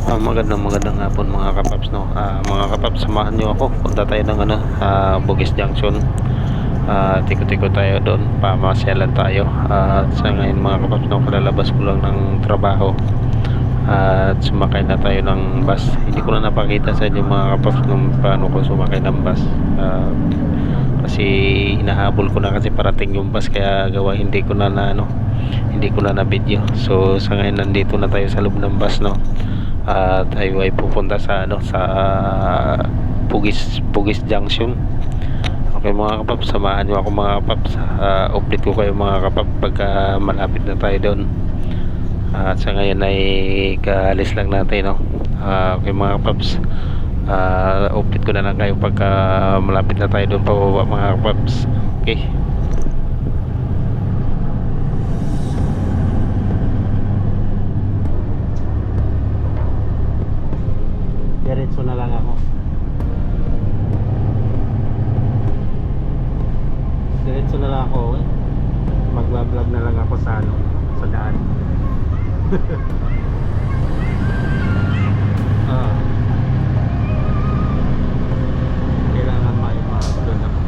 Magandang hapon mga kapaps, no. Mga kapaps, samahan nyo ako. Punta tayo ng Bugis Junction. Tiko-tiko tayo doon, pamasyalan tayo. Sa ngayon mga kapaps, no, kalalabas ko lang ng trabaho. At sumakay na tayo ng bus. Hindi ko na napakita sa inyo mga kapaps nung paano ko sumakay ng bus. Kasi hinahabol ko na kasi parating yung bus, kaya gawa hindi ko na video. So sa ngayon nandito na tayo sa loob ng bus, no. Tayo ay pupunta sa Bugis Junction. Okay mga kapaps, samahan nyo ako mga kapaps. Update ko kayo mga kapaps pagka malapit na tayo doon. At sa ngayon ay kaalis lang natin, no. Okay mga kapaps, update ko na lang kayo pagka malapit na tayo doon pababa mga kapaps. Okay. Diretso na lang ako. Diretso na lang ako. Magbablog na lang ako sa sa daan. Kailangan ma-upload ako.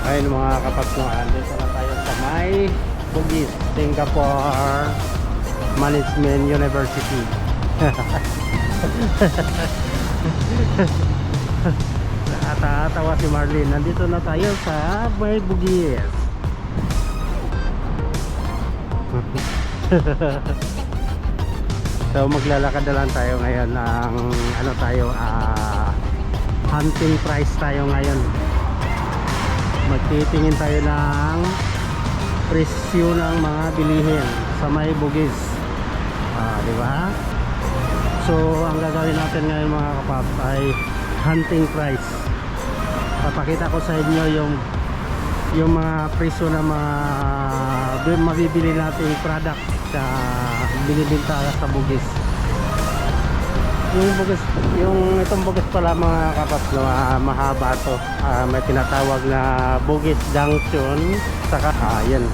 Ayun mga kapaps, no, andito na tayo sa may Bugis, Singapore Management University. Nakatawa si Marlene. Nandito na tayo sa may Bugis. So maglalakad na lang tayo ngayon ng hunting price tayo ngayon. Magtitingin tayo ng presyo ng mga bilihin sa may Bugis, di ba? So ang gagawin natin ngayon mga kapap ay hunting price. Papakita ko sa inyo yung mga presyo ng mga mabibili nating product sa binibenta sa Bugis. Itong Bugis pala mga kapaps, no, mahaba to. May tinatawag na Bugis Junction. Saka yan.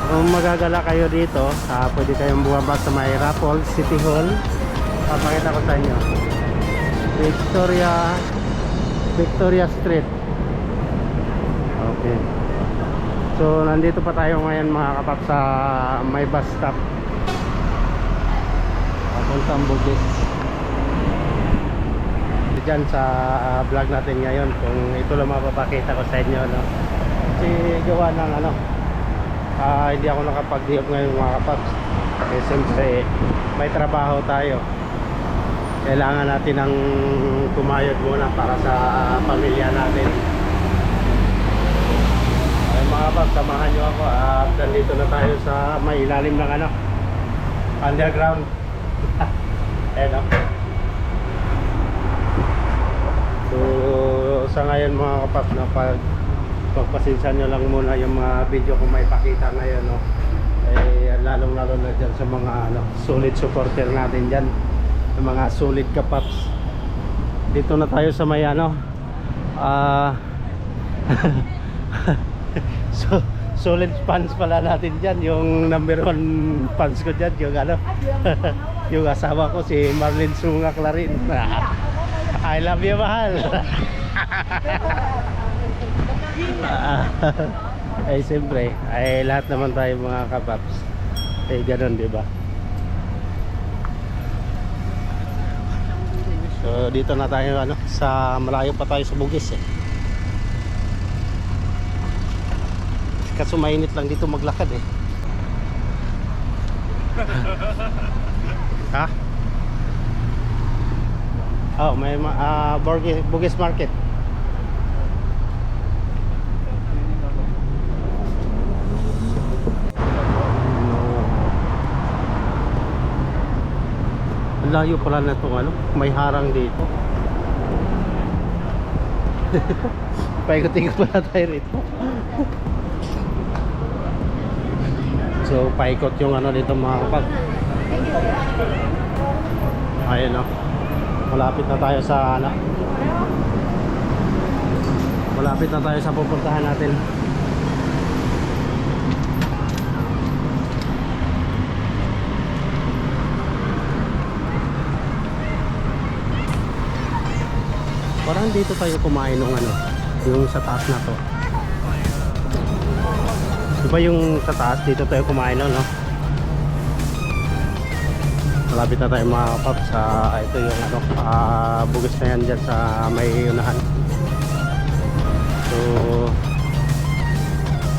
Kung magagala kayo dito, pwede kayong bumaba sa may Rapol City Hall. Papakita ko sa inyo Victoria Street. Okay. So nandito pa tayo ngayon mga kapaps sa may bus stop papuntang Bugis. Diyan sa vlog natin ngayon, kung ito lang mapapakita ko sa inyo, no? Kasi gawa ng hindi ako nakapag-diop ngayon mga kapaps. Siyempre may trabaho tayo, kailangan natin ng kumayod muna para sa pamilya natin. Ay mga kapaps, samahan nyo ako at nandito na tayo sa may ilalim ng underground. Ayan, so sa ngayon mga kapaps, no, pagpasinsan nyo lang muna yung mga video ko may pakita ngayon, no? Lalong lalo na dyan sa mga solid supporter natin dyan, yung mga solid kapaps. Dito na tayo sa may So, solid fans pala natin dyan. Yung number 1 fans ko dyan, yung ano, yung asawa ko si Marlene Sunga Clarin. I love you, mahal. Ay siyempre, ay lahat naman tayo mga kapaps. Eh ganun, di ba? So dito na tayo ano, sa malayo pa tayo sa Bugis eh. Kaso mainit lang dito maglakad eh. Ha? Oh, may Bugis Market. Ang layo pala na itong ano, may harang dito. Paikot-ikot pala tayo rito. So paikot yung ano dito mga kapag. Ayun o, malapit na tayo sa ano, malapit na tayo sa pupuntahan natin. Parang dito tayo kumain ng ano, yung sa taas na to. Diba yung sa taas, dito tayo kumain no? Malapit na tayo mga kapaps sa ito yung ano, Bugis na yan dyan sa may unahan. So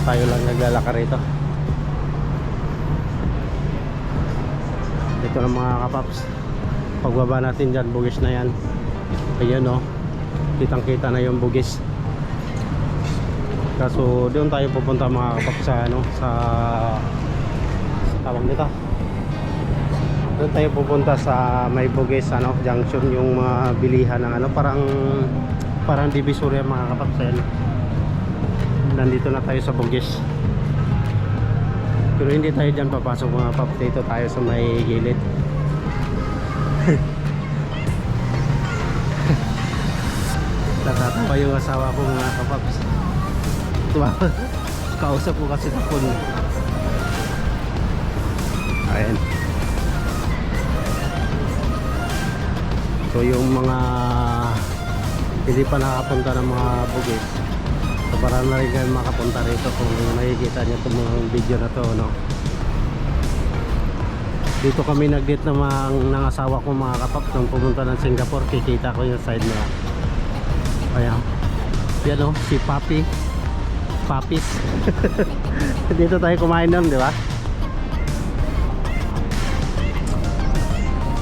tayo lang naglalakar rito. Dito na mga kapaps. Pagbaba natin dyan, Bugis na yan. Ayan o, kitang kita na yung Bugis. Kaso doon tayo pupunta mga kapaps sa ano, sa tawag nito. Doon tayo pupunta sa may Bugis ano, junction, yung mga bilihan ng ano, parang Divisoria mga kapaps. Ayan. Nandito na tayo sa Bugis. Pero hindi tayo dyan papasok mga kapaps, dito tayo sa may gilid. Natatawa yung asawa ko mga kapaps. Kausap ko kasi sa phone. Ayan. So yung mga hindi pa nakapunta ng mga Bugis, so para na rin kayo makapunta rito kung makikita nyo itong mga video na to no? Dito kami nag-date ng asawa ko mga kapap nung pumunta ng Singapore. Kikita ko yung side na ayan, yan o, si Papi Papis. Dito tayo kumain nun, di ba?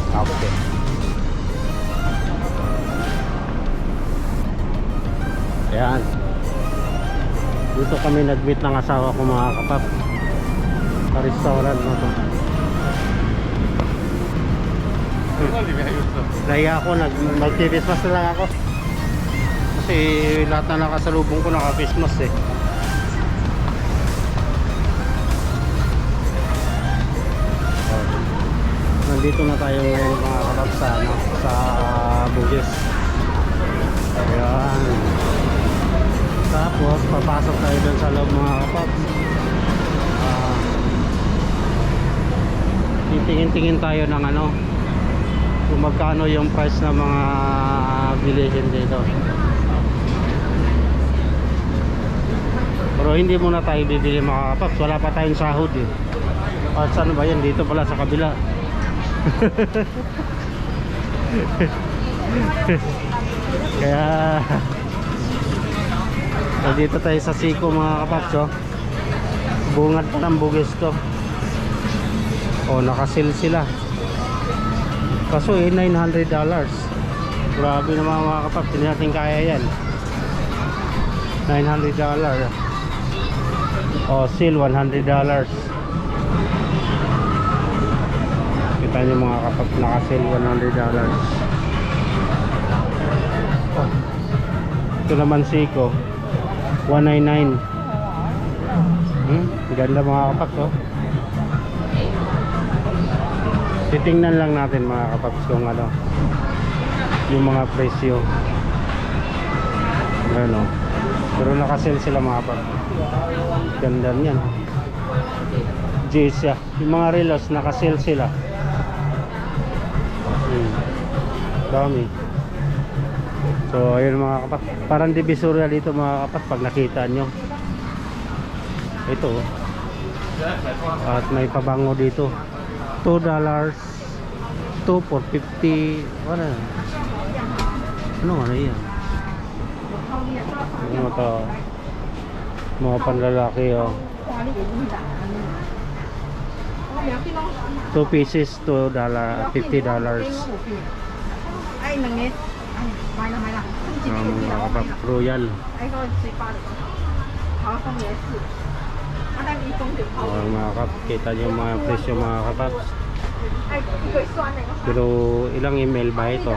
Okay. Ayan, dito kami nag-meet ng asawa ko mga kapap sa restaurant mo to. Kaya ako nag-Christmas na lang ako kasi lahat na nakasalubong ko naka-Christmas eh. Nandito na tayo ngayon mga kapap sa, ano, sa Bugis. Ayan. Tapos papasok tayo dun sa loob mga kapap. Titingin-tingin tayo ng ano, kung magkano yung price ng mga bilihin dito. Pero hindi muna tayo bibili mga kapaps, wala pa tayong sahod eh. At saan ba yan? Dito pala sa kabila. Kaya dito tayo sa Siko mga kapaps oh. Bungad pa ng Bugis to. Oh, nakasil sila. Kaso eh $900. Grabe naman mga kapaps, hindi natin kaya yan. $900. Oh, seal $100. Kita nyo mga kapaps, nakasil $100. Oh, ito naman Siko $199. Ganda mga kapaps oh. Titingnan lang natin mga kapaps kung ano yung mga presyo. Ano, Pero naka-sale sila mga kapap. Ganda niyan. Jaysia. Yung mga relos naka-sale sila. Dami. So ayun mga kapat. Parang divisoria dito mga kapat pag nakita nyo. Ito. At may pabango dito. $2. 2 for 50. Ano yan? Ano to? Mga panlalaki oh. 2 pieces, $2, $50. Mga kapap, royal. Mga kapap, kita nyo mga presyo mga kapap. Pero ilang ml ba ito?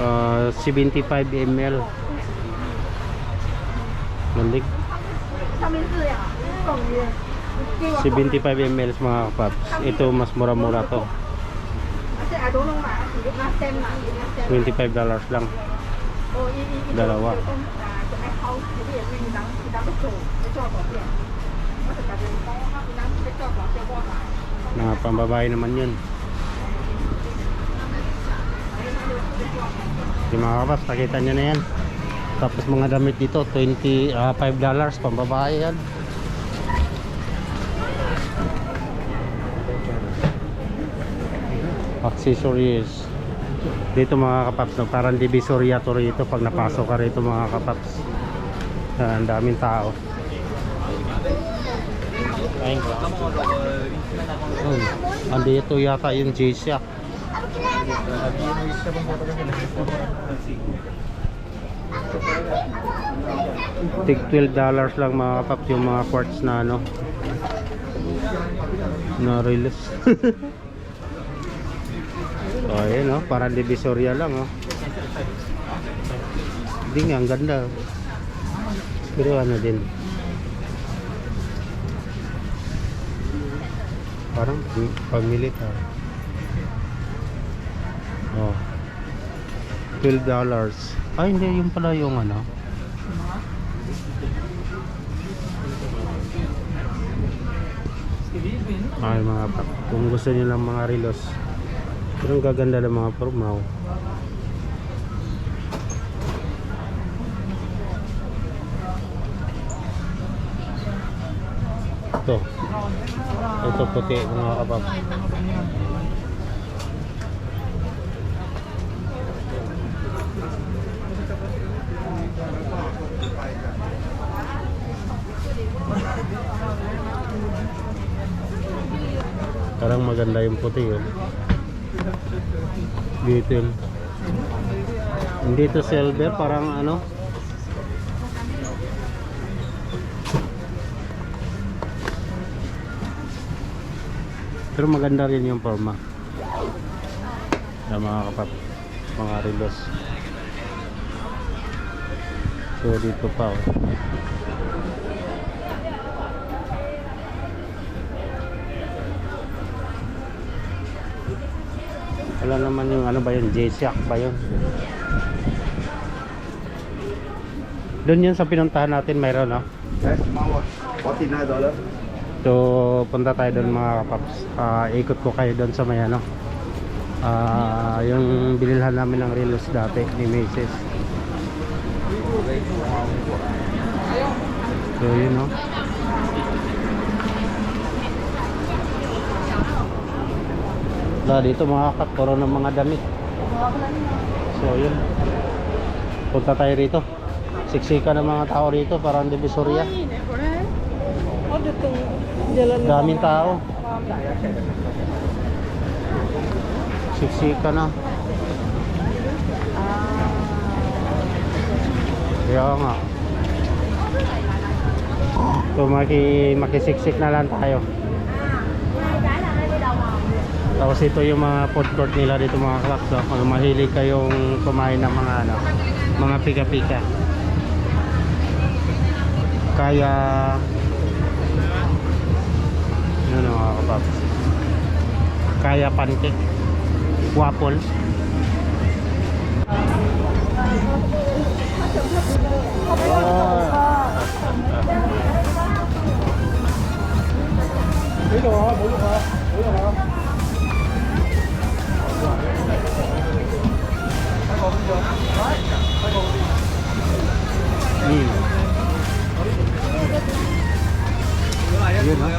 75 ml. Nandik 75 ml mga kapap. Ito mas mura-mura to. $25 lang. Dalawa. Mga pambabae naman yun. Yung mga kapas, nakita nyo na yan. Tapos mga damit dito, $5 pambabae yan. Accessories. Dito mga kapaps, no, parang divisoria to rito pag napasok ka rito mga kapaps. Ang daming tao. Ayun. Andito yata yung Jaysia. Tig $12 lang mga kapaps yung mga quartz na ano na release. So ayun oh, parang divisoria lang oh. Hindi nga, ang ganda. Pero ano din, parang pang-militar. Oh, $12. Ay hindi, yung pala yung ano. Ay mga pak, kung gusto niyo lang mga relos. Pero ang gaganda ng mga formaw. Ito puti mga kapap. Parang maganda yung puti yun. Dito yun. Hindi to silver, parang ano. Pero maganda rin yung forma ng mga kapap, mga relos. So dito pa oh. Wala naman yung ano ba yun, Jaysia ba yun? Doon yun sa pinuntahan natin mayroon no? $49. So punta tayo doon mga kapaps. Ikot ko kayo doon sa may ano, yung binilhan namin ng relos dati ni Macy's. So yun no. Dito mga kapat, puro ng mga damit. So yun, punta tayo rito. Siksika ng mga tao rito, parang divisoria. Daming tao. Siksika na. Kaya nga. So makisiksik na lang tayo. Tapos ito yung mga food court nila dito mga klaps. So, kung mahilig kayong kumain ng mga ano, mga pika-pika. Kaya ano mga kapaps, kaya pancake, waffle. Yun, no?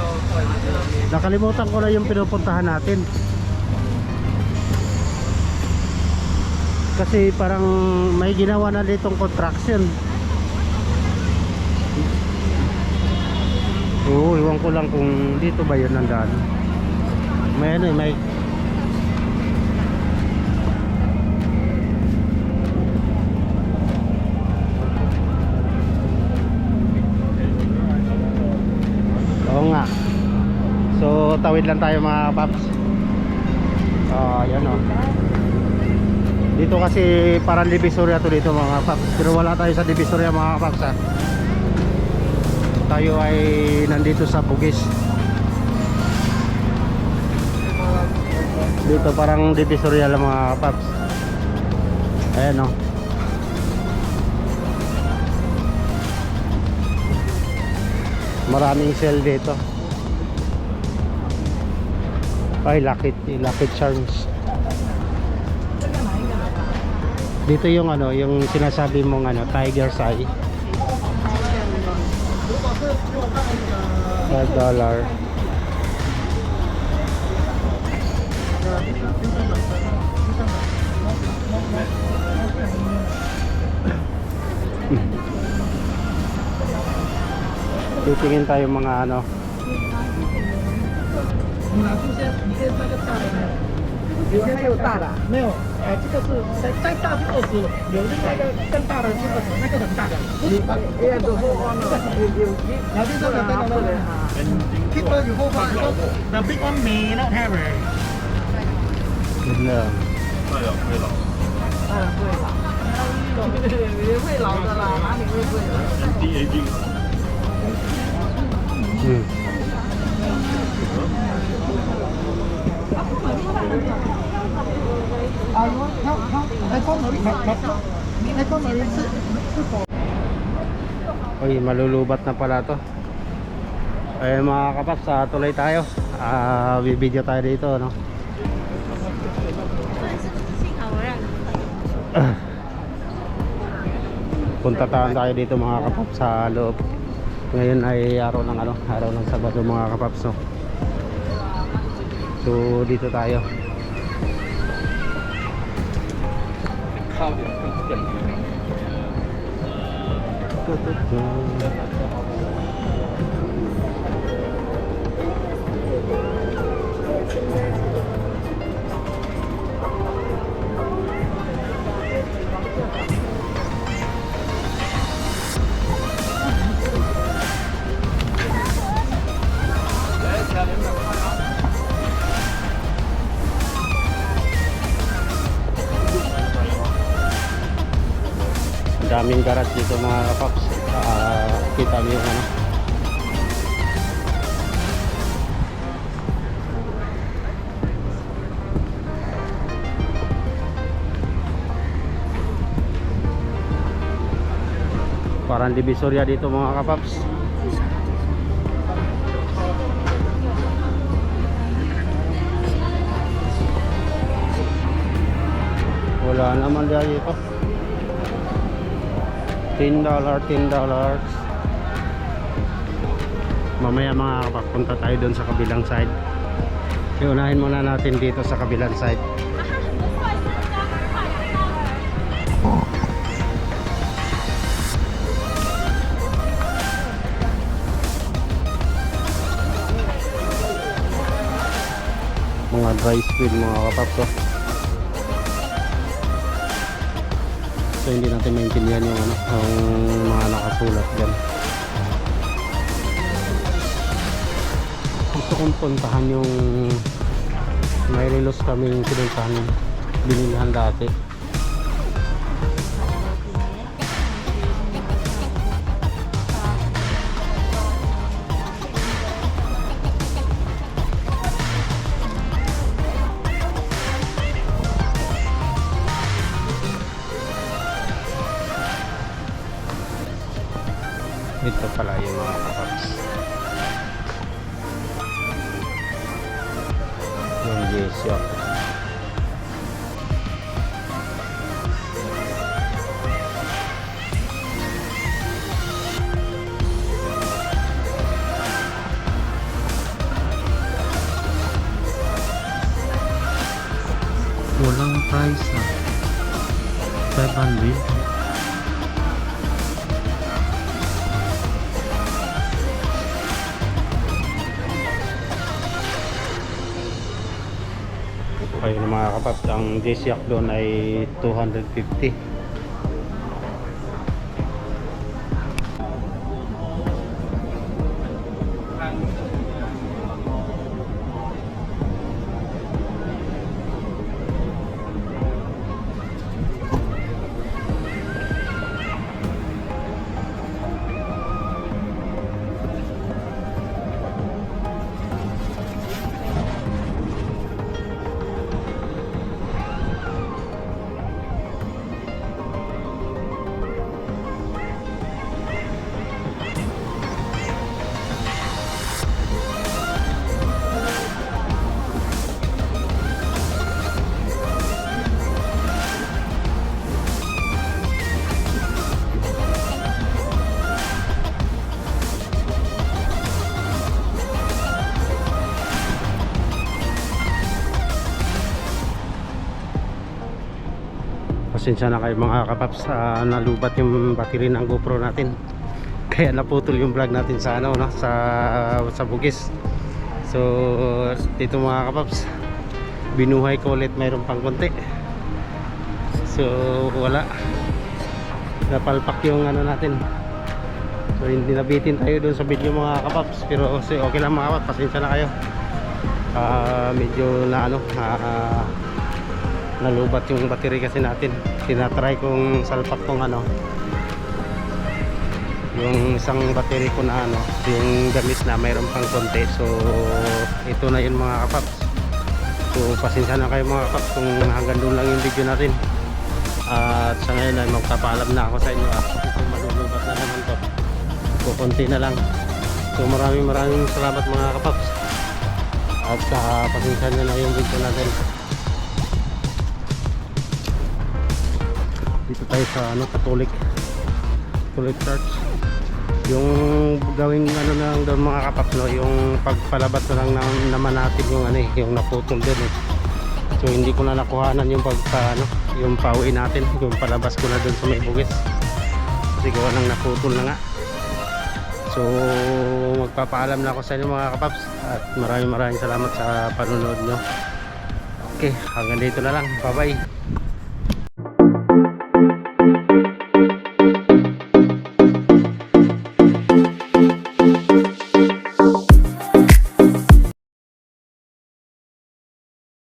Nakalimutan ko na yung pinupuntahan natin. Kasi parang may ginawa na ditong construction. Oo, iwan ko lang kung dito ba yun nandaan. May ano eh, may oo nga. So tawid lang tayo mga paps. Yan o. Dito kasi parang Divisoria to dito mga paps. Pero wala tayo sa Divisoria mga paps ha. Tayo ay nandito sa Bugis. Dito parang Divisoria lang mga paps. Ayan o. Maraming sale dito. Ay, Lucky Charms. Dito yung ano, yung sinasabi mong ano, Tiger's Eye. $5. Titingin tayo mga ano. 有些还有大的，没有，这个是再大是20，有另外一个更大的是20，那个很大的。你也有后方的，有，然后这个在哪里？Keep有后方，the big one may not have it。 Yun lang. 当然会啦，会老的啦，哪里会贵的？ Uy, malulubat na pala to. Ay mga kapaps, tuloy tayo. Bibideo tayo dito, no? Punta tayo dito mga kapaps sa loob. Ngayon ay araw ng ano, araw ng Sabado mga kapaps, no? So dito tayo. Daming garage dito mga kapaps. Kita niyo yung ano. Parang Divisoria dito mga kapaps. Wala naman dito. $10. Mamaya mga kapapunta tayo doon sa kabilang side. Iunahin muna natin dito sa kabilang side. Mga dry squid mga kapaps, oh. So hindi natin maintindihan yung ano, ang mga nakasulat dyan. Gusto kong puntahan yung may relos kaming pinuntahan, binilihan dati. Ito pala yung mga kapaps. Yung G-Shock. Walang price na 500. Ayun mga kapaps, ang G-Shock doon ay 250. Pasensya na kayo mga kapaps, nalubat yung battery ng GoPro natin. Kaya naputol yung vlog natin sa ano, no, sa Bugis. So dito mga kapaps, binuhay ko ulit, mayroon pang konti. So wala, napalpak yung ano natin. So hindi nabitin tayo doon sa video mga kapaps, pero okay lang mga kapaps, pasensya na kayo. Medyo na ano, nalubat yung battery kasi natin. Tinatry kong salpak tong ano, yung isang battery ko na ano, yung gamit na mayroon pang konti. So ito na yun mga kapaps. So pasensya na kayo mga kapaps kung hanggang doon lang yung video natin. At sa ngayon ay magpapaalam na ako sa inyo. Ito malulubat na naman to, kukunti na lang. So maraming salamat mga kapaps. At pasensya nyo na yung video natin. Dito tayo sa ano, Catholic Church. Yung gawing ano na lang doon mga kapaps, no, yung pagpalabas na lang naman natin yung ano, yung naputol doon eh. So hindi ko na nakuhanan yung ano, yung pauwi natin, yung palabas ko na doon sa may Bugis. Kasi gawa nang naputol na nga. So magpapaalam na ako sa inyo mga kapaps. At maraming salamat sa panonood nyo. Okay, hanggang dito na lang. Bye bye.